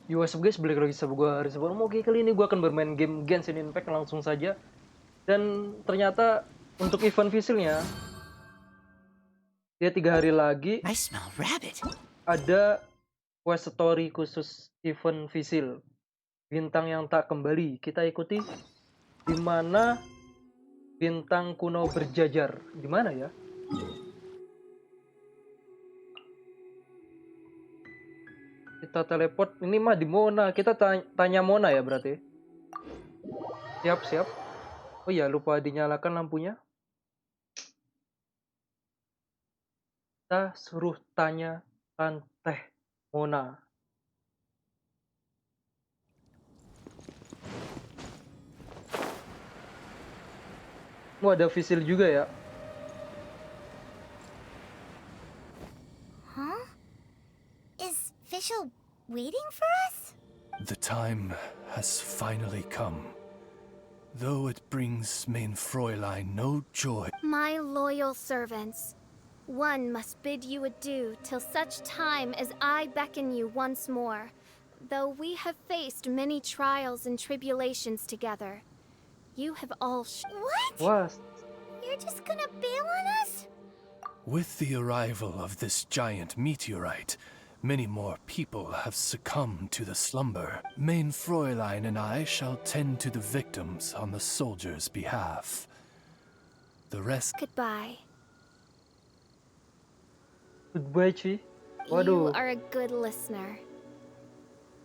Yo, what's up guys, balik lagi sama gue hari sebelum. Oke, kali ini gue akan bermain game Genshin Impact langsung saja. Dan ternyata untuk event visilnya dia 3 hari lagi I smell rabbit. ada quest story khusus event visil Bintang Yang Tak kembali. Kita ikuti di mana bintang kuno berjajar. Gimana ya? Kita teleport, ini mah di Mona. Kita tanya Mona ya berarti. Siap. Oh iya, lupa dinyalakan lampunya. Kita suruh tanya Teh Mona. Mau ada visil juga ya. Huh? Is Fischl waiting for us? The time has finally come. Though it brings mein Fräulein no joy. My loyal servants, one must bid you adieu till such time as I beckon you once more. Though we have faced many trials and tribulations together, you have all What? Wah, You're just gonna bail on us? With the arrival of this giant meteorite, many more people have succumbed to the slumber. Mein Fräulein and I shall tend to the victims on the soldiers' behalf. The rest... Goodbye. goodbye Ci. You Waduh. are a good listener.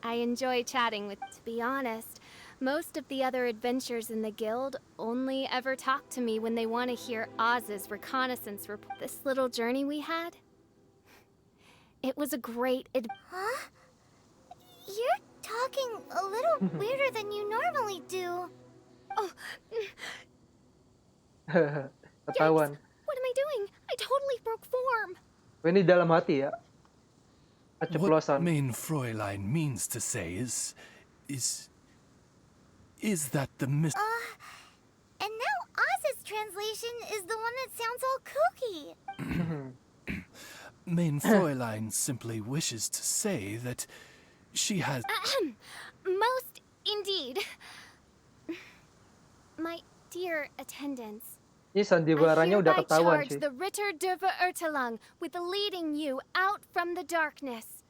I enjoy chatting with, to be honest, most of the other adventurers in the guild only ever talk to me when they want to hear Oz's reconnaissance report. This little journey we had, it was a great Huh? You're talking a little weirder than you normally do. Oh. Ketahuan. What am I doing? I totally broke form. Oh, ini dalam hati ya. What Keceplosan. mein Fräulein means to say is that the And now Oz's translation is the one that sounds all kooky. mein Fräulein simply wishes to say that she has... Most indeed. My dear attendants, Ini I sandiwaranya udah hereby ketahuan charge sih. the Ritter der Verurteilung with leading you out from the darkness.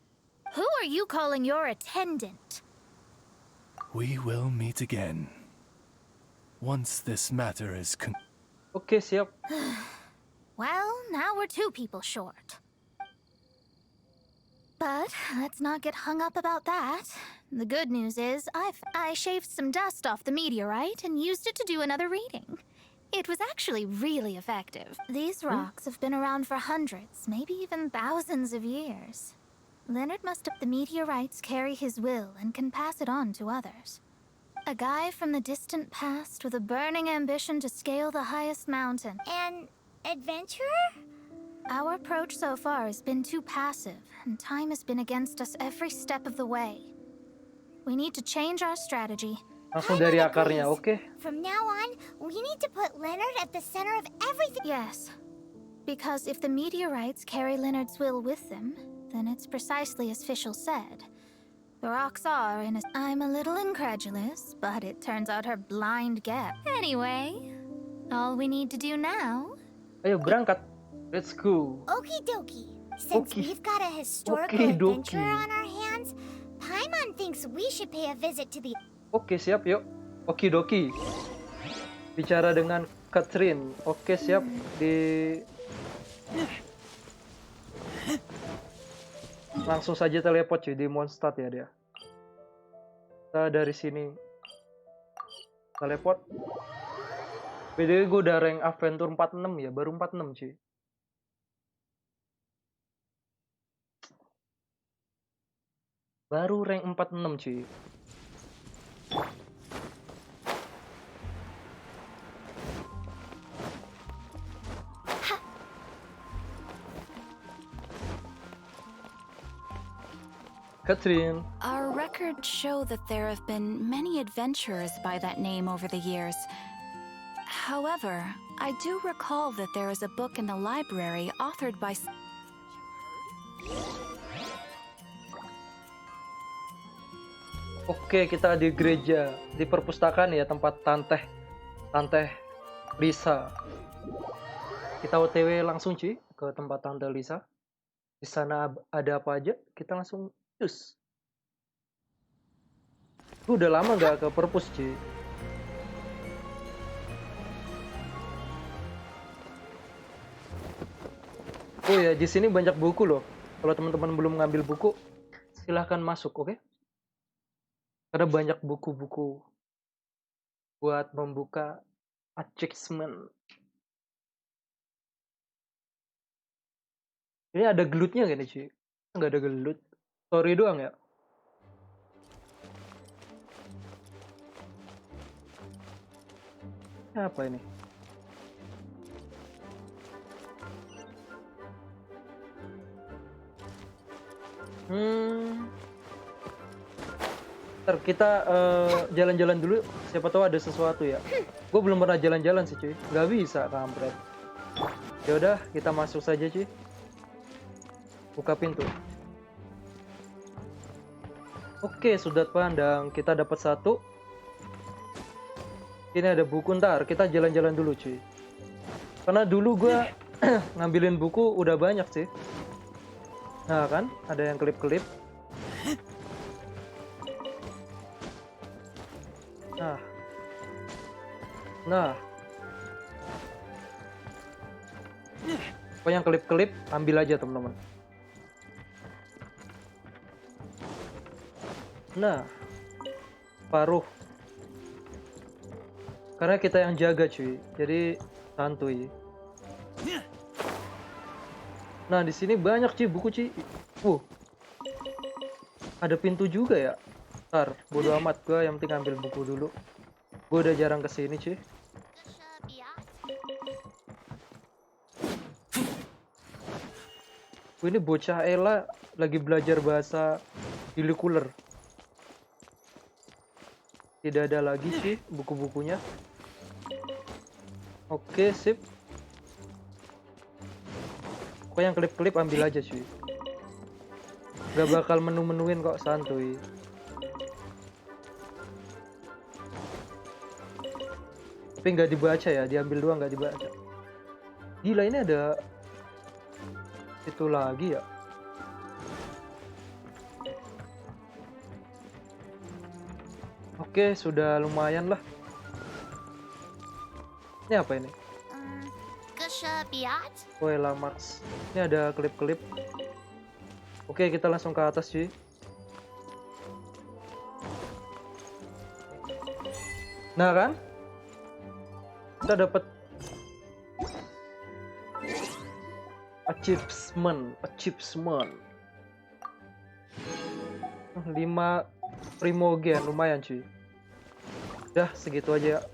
Who are you calling your attendant? We will meet again. Once this matter is Oke, siap. Well, now we're 2 people short. But let's not get hung up about that. The good news is I shaved some dust off the meteorite and used it to do another reading. It was actually really effective. These rocks have been around for hundreds, maybe even thousands of years. Leonard must have the meteorites carry his will and can pass it on to others. A guy from the distant past with a burning ambition to scale the highest mountain. An adventurer? Our approach so far has been too passive, and time has been against us every step of the way. We need to change our strategy. Langsung dari akarnya, oke. From now on, we need to put Leonard at the center of everything. Yes, because if the meteorites carry Leonard's will with them, then it's precisely as Fischl said. The rocks are in a... I'm a little incredulous, but it turns out her blind guess. Anyway, all we need to do now... Ayo berangkat. Let's go. Okie dokie. Since Okie. we've got a historical Okie dokie. adventurer on our hands, Paimon thinks we should pay a visit to the... Oke, siap yuk. Okidoki. Bicara dengan Katheryne. Oke, siap. Langsung saja teleport cuy di mondstadt ya dia. Kita dari sini teleport. BTW gue udah rank adventure 46 ya, baru 46 cuy. Baru rank 46 cuy. Katheryne. Our records show that there have been many adventurers by that name over the years. However, I do recall that there is a book in the library authored by... Oke, kita di gereja, di perpustakaan ya, tempat Tante Lisa. Kita OTW langsung cuy ke tempat Tante Lisa. Di sana ada apa aja? Kita langsung cus. Gue udah lama nggak ke perpus cuy. Oh ya, di sini banyak buku loh. Kalau teman-teman belum ngambil buku, silahkan masuk, oke? Karena banyak buku-buku buat membuka achievement. Ini ada gelutnya gak nih cuy? Nggak ada gelut. Story doang ya? Ini apa ini? Ntar kita jalan-jalan dulu. Siapa tahu ada sesuatu ya. Gue belum pernah jalan-jalan sih cuy. Nggak bisa kampret. Yaudah, kita masuk saja cuy. Buka pintu. Oke, sudut pandang. Kita dapat satu. Ini ada buku, ntar kita jalan-jalan dulu cuy. Karena dulu gue ngambilin buku udah banyak sih. Nah kan, ada yang kelip-kelip. Nah. Pokoknya yang kelip-kelip, ambil aja teman-teman. Nah. Paruh. Karena kita yang jaga cuy, jadi santuy. Nah di sini banyak cuy buku cuy. Ada pintu juga ya. Ntar, bodo amat, gue yang penting ambil buku dulu. Gue udah jarang kesini cuy. Ini bocah Ella lagi belajar bahasa bilikuler. Tidak ada lagi sih buku-bukunya. Oke, sip. Kok yang klip-klip ambil aja cuy. Gak bakal menu-menuin kok, santuy. Tapi nggak dibaca ya, diambil doang nggak dibaca. Gila, ini ada itu lagi ya. Oke, sudah lumayan lah. Ini apa ini? Wela Marx. Ini ada klip-klip. Oke, kita langsung ke atas cuy. Nah kan? Kita dapat achievement. 5 primogen, lumayan cuy. Udah segitu aja ya.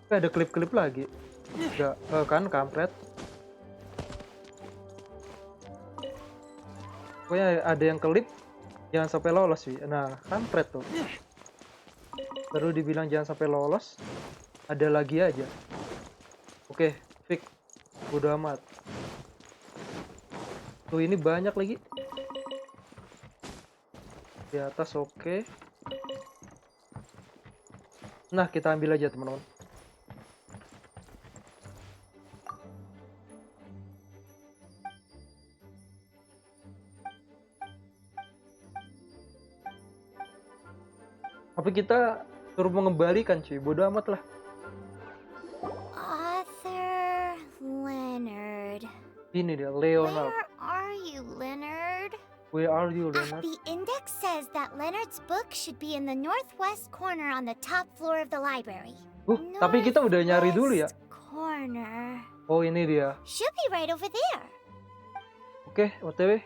Ada klip-klip lagi. Enggak, kan kampret. Pokoknya ada yang klip, jangan sampai lolos sih. Nah, kampret tuh. Baru dibilang jangan sampai lolos, ada lagi aja. Oke, fix. Bodo amat. Tuh ini banyak lagi. Di atas oke. Nah, kita ambil aja teman-teman. Tapi kita suruh mengembalikan cuy, bodo amat lah. Author Leonard. Ini dia, Leonard. Where are you, Leonard? Where are you, Leonard? The index says that Leonard's book should be in the northwest corner on the top floor of the library. Tapi kita udah nyari dulu ya. Corner. Oh, ini dia. Should be right over there. Oke, OTW.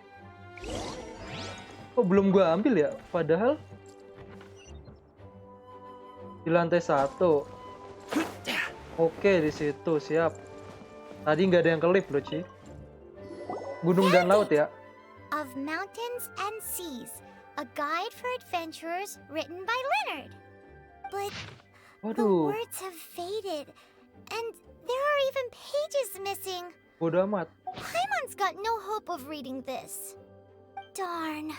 Oh, belum gua ambil ya, padahal di lantai 1. Oke, di situ siap. Tadi nggak ada yang kelip loh, Ci. Gunung dan laut ya. Of Mountains and Seas, a guide for adventurers written by Leonard. But the Waduh, words have faded, and there are even pages missing. bodo amat. Paimon's got no hope of reading this. Darn.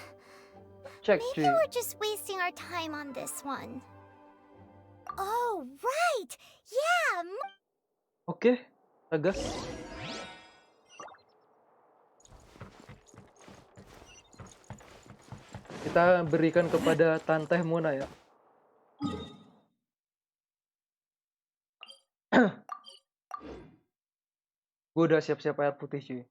Cek Maybe cuy. we're just wasting our time on this one. Oh, right! Yeah! Oke, tegas. Kita berikan kepada Tante Mona ya. Gue udah siap-siap air putih cuy.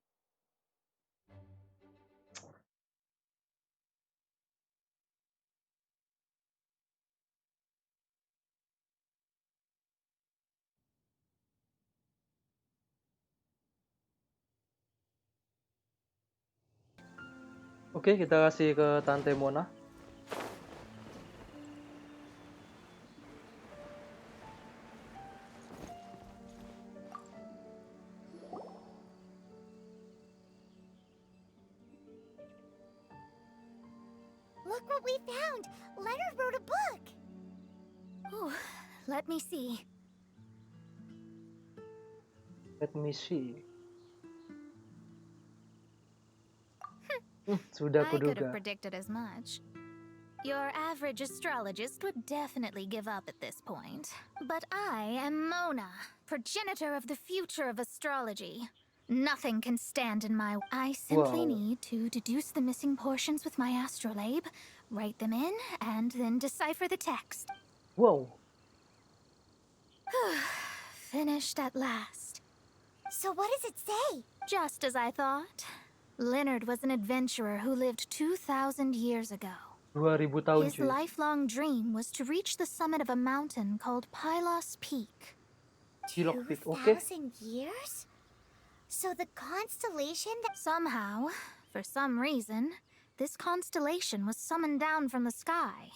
Oke, kita kasih ke Tante Mona. Look what we found! Leonard wrote a book! Ooh, let me see. Let me see. Sudah I could have kuduga. predicted as much. Your average astrologist would definitely give up at this point. But I am Mona, progenitor of the future of astrology. Nothing can stand in my... I simply Wow. need to deduce the missing portions with my astrolabe, write them in, and then decipher the text. Wow. Finished at last. So what does it say? Just as I thought. Leonard was an adventurer who lived 2,000 years ago. 2000 tahun His cuy. lifelong dream was to reach the summit of a mountain called Pylos Peak. Kilok Peak, oke. 2,000 years? So the constellation that... Somehow, for some reason, this constellation was summoned down from the sky.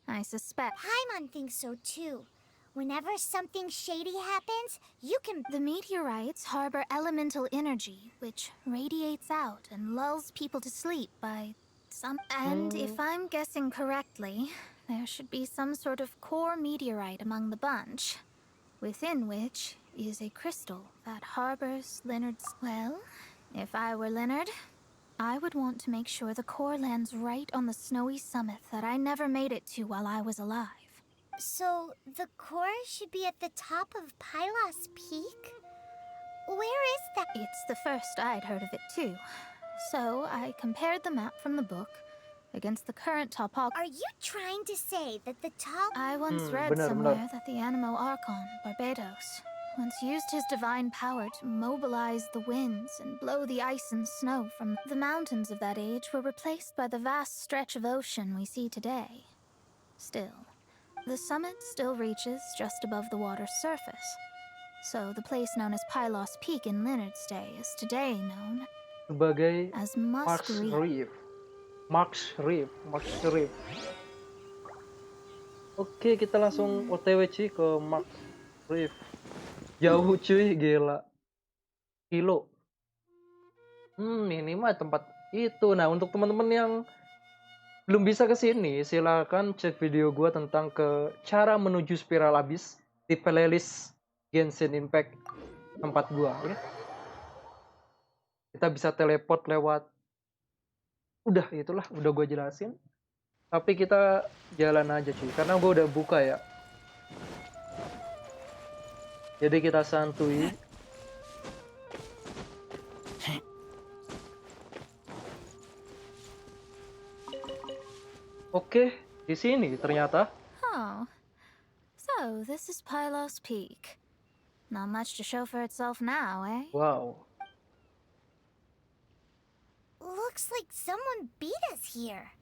I suspect... Paimon thinks so too. Whenever something shady happens, you can... The meteorites harbor elemental energy, which radiates out and lulls people to sleep by... And if I'm guessing correctly, there should be some sort of core meteorite among the bunch, within which is a crystal that harbors Leonard's... Well, if I were Leonard, I would want to make sure the core lands right on the snowy summit that I never made it to while I was alive. So, the core should be at the top of Pylos Peak? Where is that? It's the first I'd heard of it too. So, I compared the map from the book against the current topography. Are you trying to say that the top... I once read benar, somewhere benar. that the Animo Archon, Barbados, once used his divine power to mobilize the winds and blow the ice and snow from... The mountains of that age were replaced by the vast stretch of ocean we see today. Still, the summit still reaches just above the water's surface. So the place known as Pylos Peak in Leonard's day is today known Sebagai as Mark's Musk Reef. Reef. Mark's Reef. Mark's Reef. Oke, kita langsung OTW cuy ke Mark's Reef. Jauh cuy, gila. Kilo. Ini mah tempat itu. Nah, untuk teman-teman yang belum bisa ke sini, silakan cek video gua tentang cara menuju spiral abyss di playlist Genshin Impact tempat gua, oke? Kita bisa teleport lewat... Udah, itulah. Udah gue jelasin. Tapi kita jalan aja cuy. Karena gue udah buka ya. Jadi kita santuy. Oke, di sini ternyata. Oh. So, this is Pylos Peak. Not much to show for itself now, eh? Wow. Looks like someone beat us here.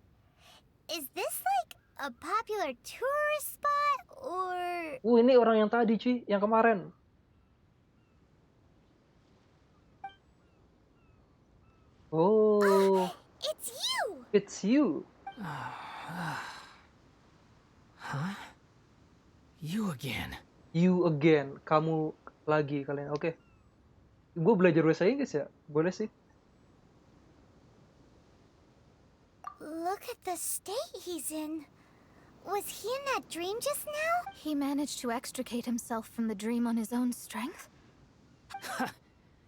Is this like a popular tourist spot, or... Ini orang yang tadi cuy, yang kemarin. Oh, It's you! it's you. Huh? You again. You again. Kamu lagi kalian. Oke. Gue belajar bahasa Inggris ya? Boleh sih. Look at the state he's in. Was he in that dream just now? He managed to extricate himself from the dream on his own strength?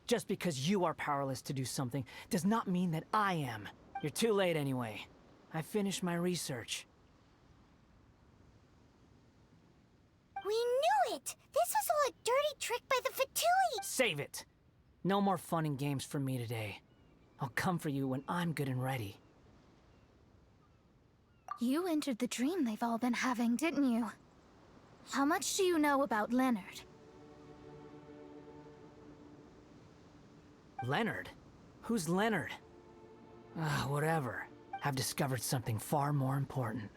Just because you are powerless to do something does not mean that I am. You're too late anyway. I finished my research. We knew it! This was all a dirty trick by the Fatui! Save it! No more fun and games for me today. I'll come for you when I'm good and ready. You entered the dream they've all been having, didn't you? How much do you know about Leonard? Leonard? Who's Leonard? Whatever. I've discovered something far more important.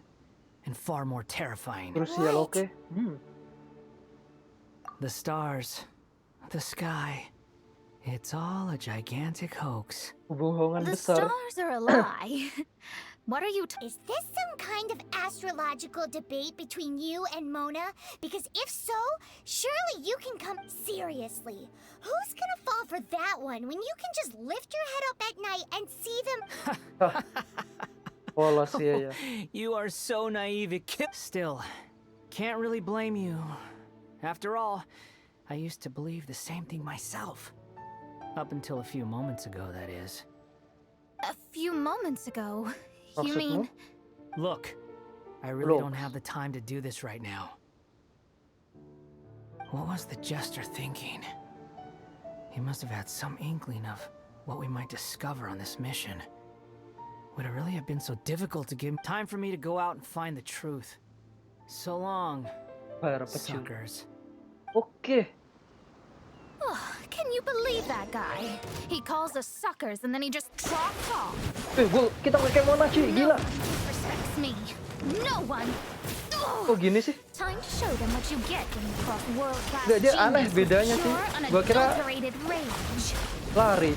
And far more terrifying. Krusial, oke. The stars. The sky. It's all a gigantic hoax. Bohongan The besar. stars are a lie. What are you Is this some kind of astrological debate between you and Mona? Because if so, surely you can come... Seriously, who's gonna fall for that one when you can just lift your head up at night and see them... Polos ya. You are so naive, it Still, can't really blame you. After all, I used to believe the same thing myself. Up until a few moments ago, that is. a few moments ago? You Maksudmu? mean... Look, I really don't Look. have the time to do this right now. What was the jester thinking? He must have had some inkling of what we might discover on this mission. Would it really have been so difficult to give him time for me to go out and find the truth? So long, Para pecil. suckers. Oke. Oh, can you believe that guy? He calls us suckers and then he just trots off. Kita pakai Mona, Ci. No Gila. one disrespects me. No one. Ugh. Kok gini sih? Time to show them what you get when you cross world-class Nggak, dia aneh genius with bedanya sih. pure, Gua kira- unadulterated rage. Lari.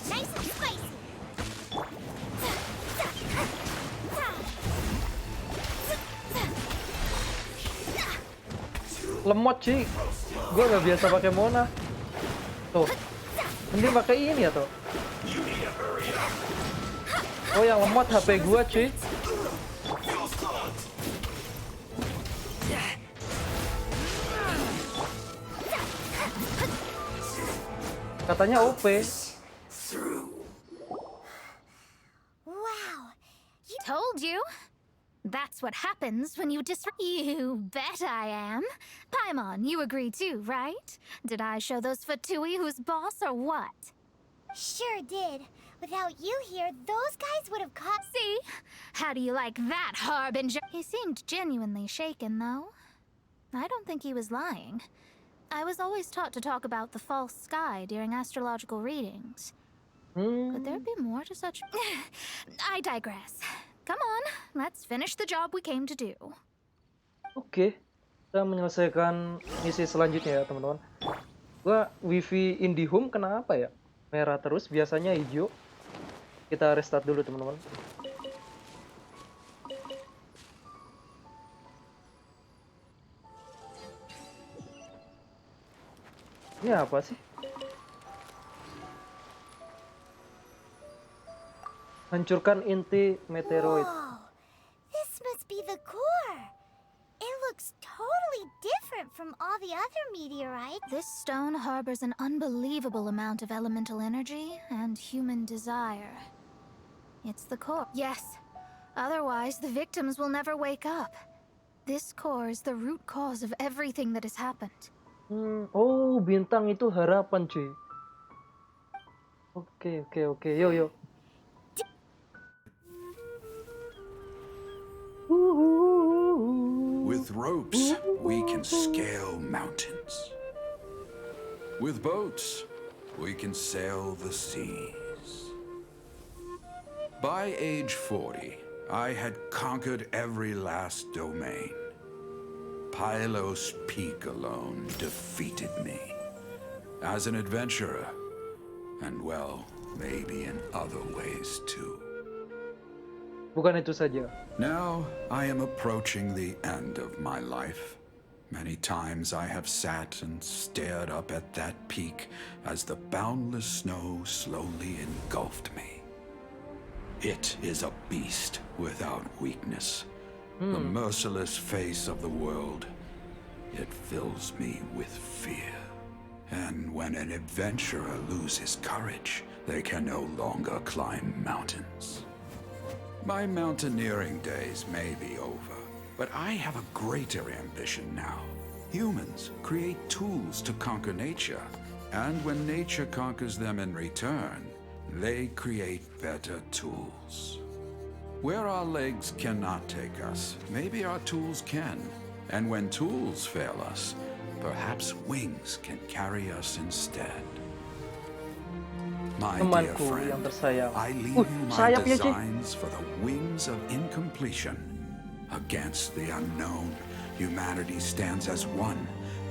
Nice and spicy! Lemot, Ci. Gua nggak biasa pakai Mona. Tuh. Mending pakai ini ya, tuh. Oh, yang lemot HP gua, cuy. Katanya OP. Wow! Told you. That's what happens when you You bet I am. Paimon, you agree too, right? Did I show those Fatui who's boss or what? Sure did. Without you here, those guys would have caught... See? How do you like that, Harbinger? He seemed genuinely shaken, though. I don't think he was lying. I was always taught to talk about the false sky during astrological readings. Could there be more to such... I digress. Come on, let's finish the job we came to do. Oke. Kita menyelesaikan misi selanjutnya ya, teman-teman. Gua wifi IndiHome kenapa ya? Merah terus, biasanya hijau. Kita restart dulu, teman-teman. Ini apa sih? Hancurkan inti meteroit. Whoa! This must be the core! It looks totally different from all the other meteorites. This stone harbors an unbelievable amount of elemental energy and human desire. It's the core. Yes. Otherwise, the victims will never wake up. This core is the root cause of everything that has happened. Oh, bintang itu harapan, cuy. Oke. Yo. With ropes, we can scale mountains. With boats, we can sail the seas. By age 40, I had conquered every last domain. Pylos Peak alone defeated me. As an adventurer, and well, maybe in other ways too. Bukan itu saja. Now I am approaching the end of my life. Many times I have sat and stared up at that peak as the boundless snow slowly engulfed me. It is a beast without weakness, the merciless face of the world. it fills me with fear. And when an adventurer loses courage, they can no longer climb mountains. My mountaineering days may be over, but I have a greater ambition now. Humans create tools to conquer nature, and when nature conquers them in return, they create better tools. Where our legs cannot take us, maybe our tools can. And when tools fail us, perhaps wings can carry us instead. My dear Temanku friend, yang tersayang. I leave you my sayap ya, Ci. designs for the wings of incompletion. Against the unknown, humanity stands as one.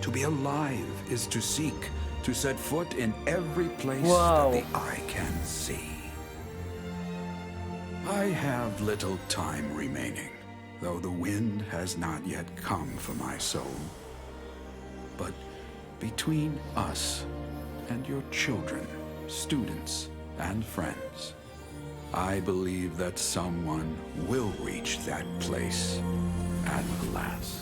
To be alive is to seek, to set foot in every place Wow. that the eye can see. I have little time remaining, though the wind has not yet come for my soul. But between us and your children, students, and friends, I believe that someone will reach that place at last.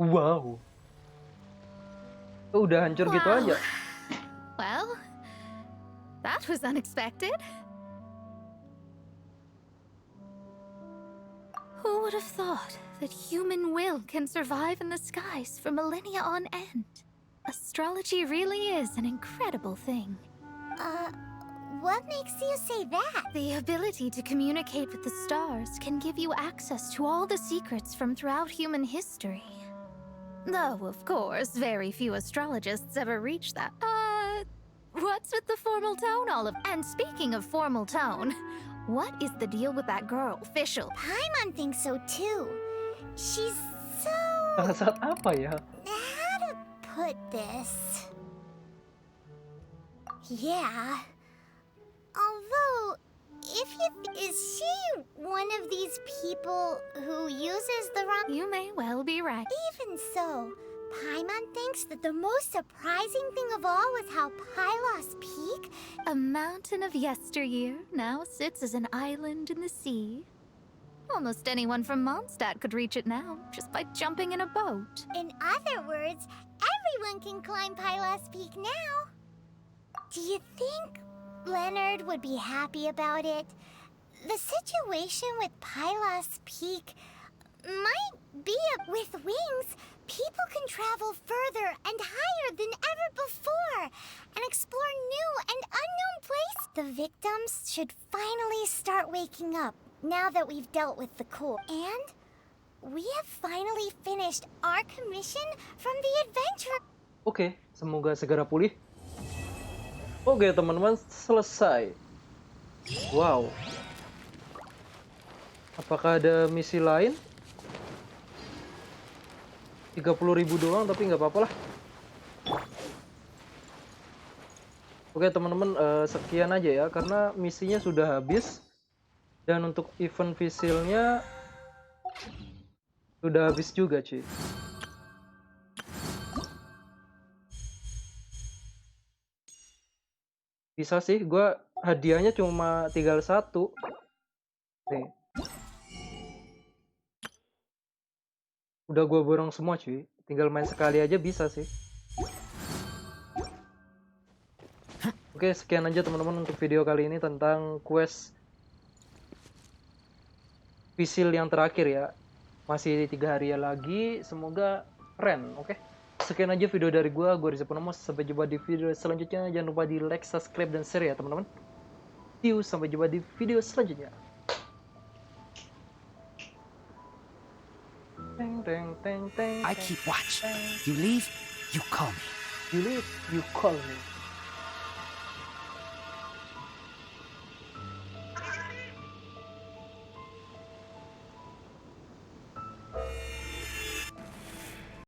Wow. Udah hancur gitu Wow. aja. Well, that was unexpected. Who would have thought that human will can survive in the skies for millennia on end? Astrology really is an incredible thing. What makes you say that? The ability to communicate with the stars can give you access to all the secrets from throughout human history. Though, of course, very few astrologists ever reach that. What's with the formal tone, Olive? And speaking of formal tone, what is the deal with that girl, Official? Paimon thinks so too. She's so... Saat apa ya? How to put this? Yeah. Although, if you... Is she one of these people who uses the wrong... You may well be right. Even so, Paimon thinks that the most surprising thing of all was how Pylos Peak... A mountain of yesteryear now sits as an island in the sea. Almost anyone from Mondstadt could reach it now, just by jumping in a boat. In other words, everyone can climb Pylos Peak now. Do you think Leonard would be happy about it? The situation with Pylos Peak might be with wings. People can travel further and higher than ever before and explore new and unknown places. The victims should finally start waking up now that we've dealt with the core. And we have finally finished our commission from the adventure. Oke, semoga segera pulih. Oke, teman-teman, selesai. Wow. Apakah ada misi lain? 30.000 doang, tapi nggak apa-apa lah. Oke, teman-teman, sekian aja ya, karena misinya sudah habis. Dan untuk event visilnya sudah habis juga, cuy. Bisa sih, gue hadiahnya cuma tinggal 1. Nih. Udah gue borong semua, cuy. Tinggal main sekali aja bisa sih. Oke, sekian aja teman-teman untuk video kali ini tentang quest visil yang terakhir ya. Masih 3 hari lagi, semoga keren, oke? Sekian aja video dari gue Riza Purnomo. Sampai jumpa di video selanjutnya. Jangan lupa di like, subscribe, dan share ya teman-teman. See you, sampai jumpa di video selanjutnya. I keep watch. You leave, you call me. You leave, you call me.